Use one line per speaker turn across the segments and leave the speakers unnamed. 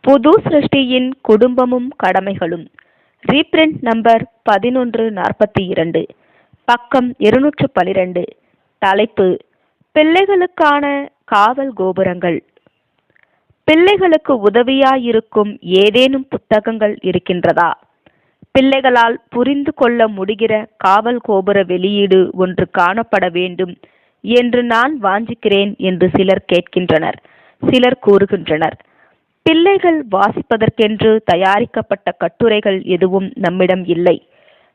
புது சிருஷ்டியின் குடும்பமும் கடமைகளும். Reprint number 1142, பக்கம் 212. தலைப்பு: பிள்ளைகளுக்கான காவல் கோபுரங்கள். பிள்ளைகளுக்கு உதவியாயிருக்கும் ஏதேனும் புத்தகங்கள் இருக்கின்றதா? பிள்ளைகளால் புரிந்து கொள்ள முடிகிற காவல் கோபுர வெளியீடு ஒன்று காணப்பட வேண்டும் என்று நான் வாஞ்சிக்கிறேன் என்று சிலர் கேட்கின்றனர். சிலர் கூறுகின்றனர், பிள்ளைகள் வாசிப்பதற்கென்று தயாரிக்கப்பட்ட கட்டுரைகள் எதுவும் நம்மிடம் இல்லை.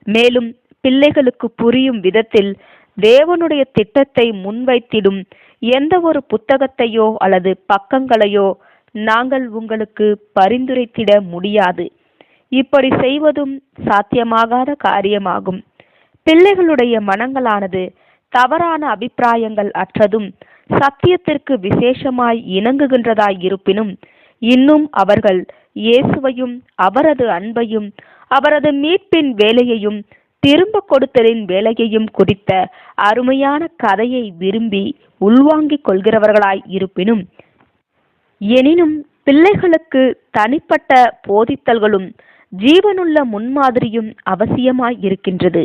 மேலும் பிள்ளைகளுக்கு புரியும் விதத்தில் தேவனுடைய திட்டத்தை முன்வைத்திடும் எந்த ஒரு புத்தகத்தையோ அல்லது பக்கங்களையோ நாங்கள் உங்களுக்கு பரிந்துரைத்திட முடியாது. இப்படி செய்வதும் சாத்தியமாகாத காரியமாகும். பிள்ளைகளுடைய மனங்களானது தவறான அபிப்பிராயங்கள் அற்றதும் சத்தியத்திற்கு விசேஷமாய் இணங்குகின்றதாய் இருப்பினும் இன்னும் அவர்கள் இயேசுவையும் அவரது அன்பையும் அவரது மீட்பின் வேலையையும் திரும்ப கொடுத்தலின் வேலையையும் குறித்த அருமையான கதையை விரும்பி உள்வாங்கிக் கொள்கிறவர்களாய் இருப்பினும், எனினும் பிள்ளைகளுக்கு தனிப்பட்ட போதித்தல்களும் ஜீவனுள்ள முன்மாதிரியும் அவசியமாய் இருக்கின்றது.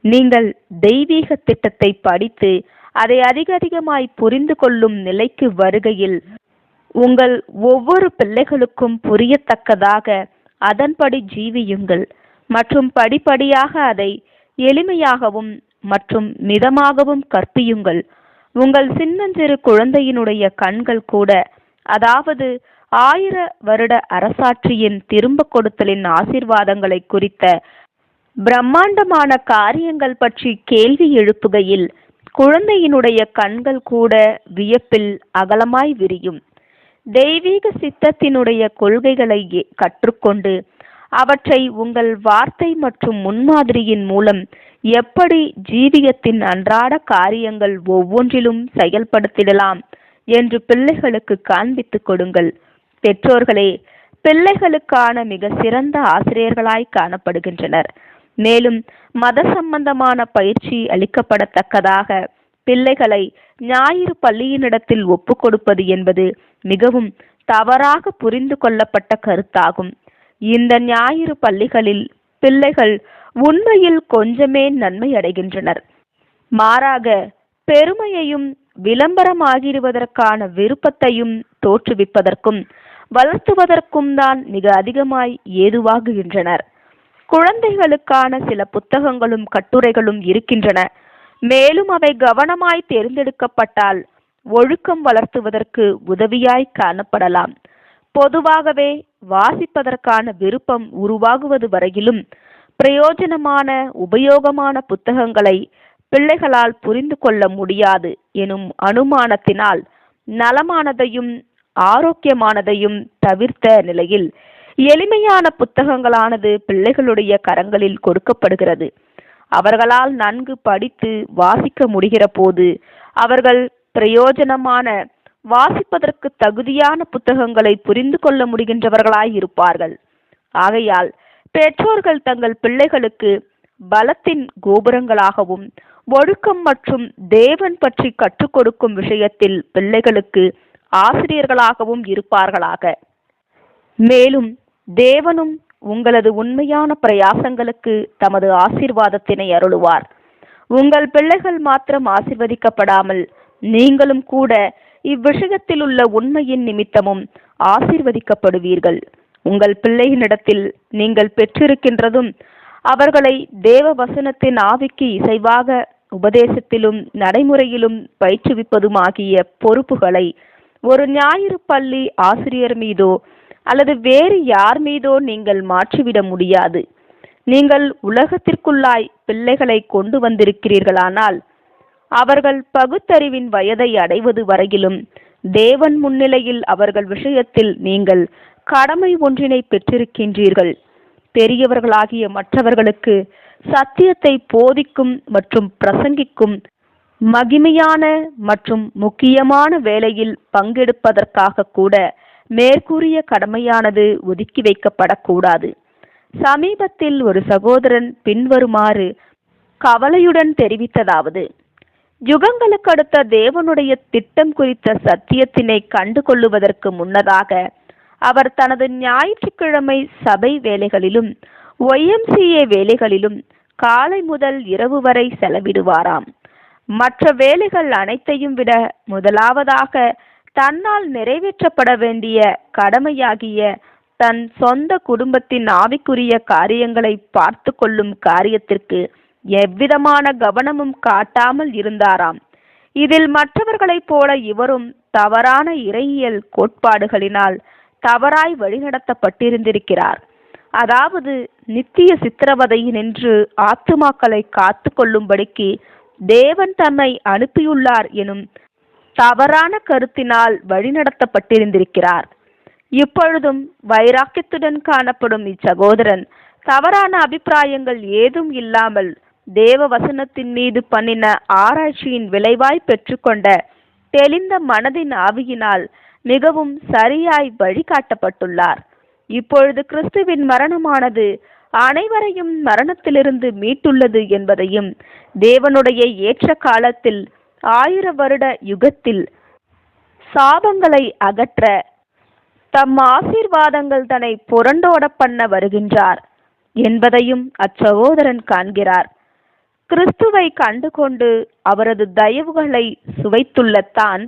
நீங்கள் தெய்வீக திட்டத்தை படித்து அதை அதிகமாய் புரிந்து கொள்ளும் நிலைக்கு வருகையில் உங்கள் ஒவ்வொரு பிள்ளைகளுக்கும் புரியத்தக்கதாக அதன்படி ஜீவியுங்கள் மற்றும் படிப்படியாக அதை எளிமையாகவும் மற்றும் மிதமாகவும் கற்பியுங்கள். உங்கள் சின்னஞ்சிறு குழந்தையினுடைய கண்கள் கூட, அதாவது 1000 வருட அரசாட்சியின் திரும்ப கொடுத்தலின் ஆசீர்வாதங்களை குறித்த பிரம்மாண்டமான காரியங்கள் பற்றி கேள்வி எழுப்புகையில் குழந்தையினுடைய கண்கள் கூட வியப்பில் அகலமாய் விரியும். தெய்வீக சித்தத்தினுடைய கொள்கைகளை கற்றுக்கொண்டு அவற்றை உங்கள் வார்த்தை மற்றும் முன்மாதிரியின் மூலம் எப்படி ஜீவியத்தின் அன்றாட காரியங்கள் ஒவ்வொன்றிலும் செயல்படுத்திடலாம் என்று பிள்ளைகளுக்கு காண்பித்துக் கொடுங்கள். பெற்றோர்களே பிள்ளைகளுக்கான மிக சிறந்த ஆசிரியர்களாய் காணப்படுகின்றனர். மேலும் மத சம்பந்தமான பயிற்சி அளிக்கப்படத்தக்கதாக பிள்ளைகளை ஞாயிறு பள்ளியினிடத்தில் ஒப்பு கொடுப்பது என்பது மிகவும் தவறாக புரிந்து கொள்ளப்பட்ட கருத்தாகும். இந்த ஞாயிறு பள்ளிகளில் பிள்ளைகள் உண்மையில் கொஞ்சமே நன்மை அடைகின்றனர். மாறாக பெருமையையும் விளம்பரமாகிடுவதற்கான விருப்பத்தையும் தோற்றுவிப்பதற்கும் வளர்த்துவதற்கும் தான் மிக அதிகமாய் ஏதுவாகுகின்றனர். குழந்தைகளுக்கான சில புத்தகங்களும் கட்டுரைகளும் இருக்கின்றன. மேலும் அவை கவனமாய் தேர்ந்தெடுக்கப்பட்டால் ஒழுக்கம் வளர்த்துவதற்கு உதவியாய் காணப்படலாம். பொதுவாகவே வாசிப்பதற்கான விருப்பம் உருவாகுவது வரையிலும் பிரயோஜனமான உபயோகமான புத்தகங்களை பிள்ளைகளால் புரிந்து கொள்ள முடியாது எனும் அனுமானத்தினால் நலமானதையும் ஆரோக்கியமானதையும் தவிர்த்த நிலையில் எளிமையான புத்தகங்களானது பிள்ளைகளுடைய கரங்களில் கொடுக்கப்படுகிறது. அவர்களால் நன்கு படித்து வாசிக்க முடிகிற போது அவர்கள் பிரயோஜனமான வாசிப்பதற்கு தகுதியான புத்தகங்களை புரிந்து கொள்ள முடிகின்றவர்களாய் இருப்பார்கள். ஆகையால் பெற்றோர்கள் தங்கள் பிள்ளைகளுக்கு பலத்தின் கோபுரங்களாகவும் ஒழுக்கம் மற்றும் தேவன் பற்றி கற்றுக் கொடுக்கும் விஷயத்தில் பிள்ளைகளுக்கு ஆசிரியர்களாகவும் இருப்பார்களாக. மேலும் தேவனும் உங்களது உண்மையான பிரயாசங்களுக்கு தமது ஆசீர்வாதத்தினை அருளுவார். உங்கள் பிள்ளைகள் மாத்திரம் ஆசீர்வதிக்கப்படாமல் நீங்களும் கூட இவ்விஷயத்தில் உள்ள உண்மையின் நிமித்தமும் ஆசீர்வதிக்கப்படுவீர்கள். உங்கள் பிள்ளையினிடத்தில் நீங்கள் பெற்றிருக்கின்றதும் அவர்களை தேவ வசனத்தின் ஆவிக்கு இசைவாக உபதேசத்திலும் நடைமுறையிலும் பயிற்றுவிப்பதுமாகிய பொறுப்புகளை ஒரு ஞாயிறு பள்ளி ஆசிரியர் மீதோ அல்லது வேறு யார் மீதோ நீங்கள் மாற்றிவிட முடியாது. நீங்கள் உலகத்திற்குள்ளாய் பிள்ளைகளை கொண்டு வந்திருக்கிறீர்களானால் அவர்கள் பகுத்தறிவின் வயதை அடைவது வரையிலும் தேவன் முன்னிலையில் அவர்கள் விஷயத்தில் நீங்கள் கடமை ஒன்றினை பெற்றிருக்கின்றீர்கள். பெரியவர்களாகிய மற்றவர்களுக்கு சத்தியத்தை போதிக்கும் மற்றும் பிரசங்கிக்கும் மகிமையான மற்றும் முக்கியமான வேலையில் பங்கெடுப்பதற்காக கூட மேற்கூறிய கடமையானது ஒதுக்கி வைக்கப்படக்கூடாது. சமீபத்தில் ஒரு சகோதரன் பின்வருமாறு கவலையுடன் தெரிவித்ததாவது: யுகங்களுக்கு அடுத்த தேவனுடைய திட்டம் குறித்த சத்தியத்தினை கண்டு கொள்ளுவதற்கு முன்னதாக அவர் தனது ஞாயிற்றுக்கிழமை சபை வேலைகளிலும் YMCA வேலைகளிலும் காலை முதல் இரவு வரை செலவிடுவாராம். மற்ற வேலைகள் அனைத்தையும் விட முதலாவதாக தன்னால் நிறைவேற்றப்பட வேண்டிய கடமையாகிய தன் சொந்த குடும்பத்தின் ஆவிக்குரிய காரியங்களை பார்த்து கொள்ளும் காரியத்திற்கு எவ்விதமான கவனமும் காட்டாமல் இருந்தாராம். இதில் மற்றவர்களைப் போல இவரும் தவறான இறையியல் கோட்பாடுகளினால் தவறாய் வழிநடத்தப்பட்டிருந்திருக்கிறார். அதாவது நித்திய சித்திரவதையினின்று ஆத்துமாக்களை காத்து கொள்ளும்படிக்கு தேவன் தன்னை அனுப்பியுள்ளார் எனும் தவறான கருத்தினால் வழிநடத்தப்பட்டிருந்திருக்கிறார். இப்பொழுதும் வைராக்கியத்துடன் காணப்படும் இச்சகோதரன் தவறான அபிப்பிராயங்கள் ஏதும் இல்லாமல் தேவ வசனத்தின் மீது பண்ணின ஆராய்ச்சியின் விளைவாய் பெற்றுக்கொண்ட தெளிந்த மனதின் ஆவியினால் மிகவும் சரியாய் வழிகாட்டப்பட்டுள்ளார். இப்பொழுது கிறிஸ்துவின் மரணமானது அனைவரையும் மரணத்திலிருந்து மீட்டுள்ளது என்பதையும் தேவனுடைய ஏற்ற காலத்தில் 1000 வருட யுகத்தில் சாபங்களை அகற்ற தம் ஆசீர்வாதங்கள் தன்னை புரண்டோட பண்ண வருகின்றார் என்பதையும் அச்சகோதரன் காண்கிறார். கிறிஸ்துவை கண்டுகொண்டு அவரது தயவுகளை சுவைத்துள்ள தான்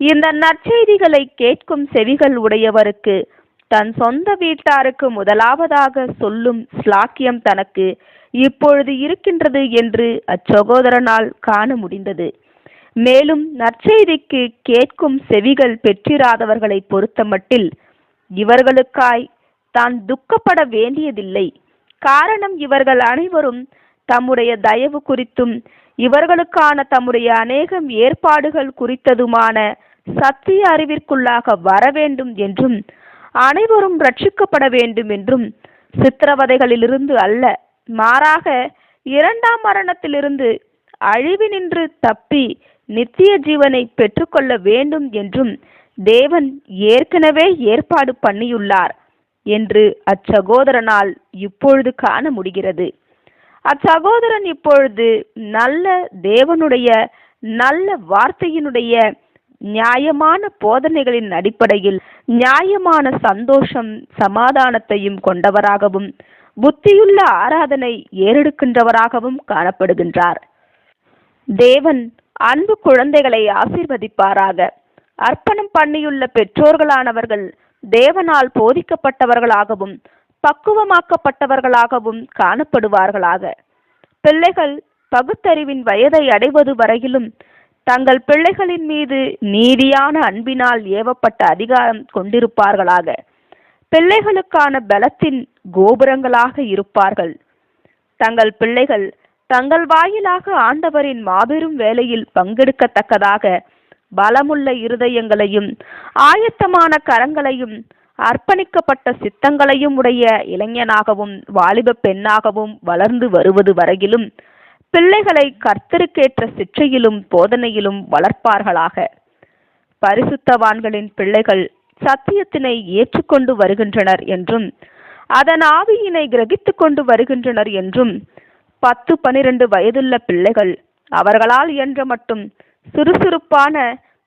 இந்த நற்செய்திகளை கேட்கும் செவிகள் உடையவருக்கு தன் சொந்த வீட்டாருக்கு முதலாவதாக சொல்லும் ஸ்லாக்கியம் தனக்கு இப்பொழுது இருக்கின்றது என்று அச்சகோதரனால் காண முடிந்தது. மேலும் நற்செய்திக்கு கேட்கும் செவிகள் பெற்றிராதவர்களை பொறுத்தமட்டில் இவர்களுக்காய் தான் துக்கப்பட வேண்டியதில்லை. காரணம், இவர்கள் அனைவரும் தம்முடைய தயவு குறித்தும் இவர்களுக்கான தம்முடைய அநேகம் ஏற்பாடுகள் குறித்ததுமான சத்திய அறிவிற்குள்ளாக வர வேண்டும் என்றும் அனைவரும் ரட்சிக்கப்பட வேண்டும் என்றும் சித்திரவதைகளிலிருந்து அல்ல, மாறாக 2ஆம் மரணத்திலிருந்து அழிவினின்று தப்பி நித்திய ஜீவனை பெற்றுக்கொள்ள வேண்டும் என்றும் தேவன் ஏற்கனவே ஏற்பாடு பண்ணியுள்ளார் என்று அச்சகோதரனால் இப்பொழுது காண முடிகிறது. அச்சகோதரன் இப்பொழுது நல்ல தேவனுடைய நல்ல வார்த்தையினுடைய நியாயமான போதனைகளின் அடிப்படையில் நியாயமான சந்தோஷம் சமாதானத்தையும் கொண்டவராகவும் புத்தியுள்ள ஆராதனை ஏறெடுக்கின்றவராகவும் காணப்படுகின்றார். தேவன் அன்பு குழந்தைகளை ஆசீர்வதிப்பாராக. அர்ப்பணம் பண்ணியுள்ள பெற்றோர்களானவர்கள் தேவனால் போதிக்கப்பட்டவர்களாகவும் பக்குவமாக்கப்பட்டவர்களாகவும் காணப்படுவார்களாக. பிள்ளைகள் பகுத்தறிவின் வயதை அடைவது வரையிலும் தங்கள் பிள்ளைகளின் மீது நீதியான அன்பினால் ஏவப்பட்ட அதிகாரம் கொண்டிருப்பார்களாக. பிள்ளைகளுக்கான பலத்தின் கோபுரங்களாக இருப்பார்கள். தங்கள் பிள்ளைகள் தங்கள் வாயிலாக ஆண்டவரின் மாபெரும் வேலையில் பங்கெடுக்கத்தக்கதாக பலமுள்ள இருதயங்களையும் ஆயத்தமான கரங்களையும் அர்ப்பணிக்கப்பட்ட சித்தங்களையும் உடைய இளைஞனாகவும் வாலிப பெண்ணாகவும் வளர்ந்து வருவது வரையிலும் பிள்ளைகளை கர்த்தருக்கேற்ற சிற்றையிலும் போதனையிலும் வளர்ப்பார்களாக. பரிசுத்தவான்களின் பிள்ளைகள் சத்தியத்தினை ஏற்றுக்கொண்டு வருகின்றனர் என்றும் அதன் ஆவியினை கிரகித்துக் கொண்டு வருகின்றனர் என்றும் 10-12 வயதுள்ள பிள்ளைகள் அவர்களால் இயன்ற மட்டும் சுறுசுறுப்பான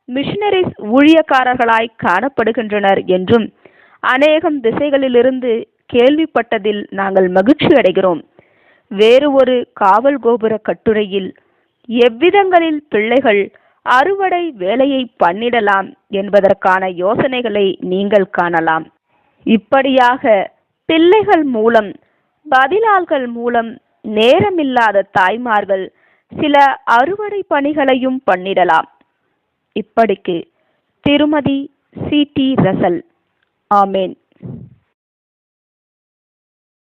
மிஷனரிஸ் ஊழியக்காரர்களாய் காணப்படுகின்றனர் என்றும் அநேகம் திசைகளிலிருந்து கேள்விப்பட்டதில் நாங்கள் மகிழ்ச்சி அடைகிறோம். வேறு ஒரு காவல் கோபுர கட்டுரையில் எவ்விதங்களில் பிள்ளைகள் அறுவடை வேலையை பண்ணிடலாம் என்பதற்கான யோசனைகளை நீங்கள் காணலாம். இப்படியாக பிள்ளைகள் மூலம் பதிலாள்கள் மூலம் நேரமில்லாத தாய்மார்கள் சில அறுவடை பணிகளையும் பண்ணிடலாம். இப்படிக்கு திருமதி C.T. ரசல். ஆமேன்.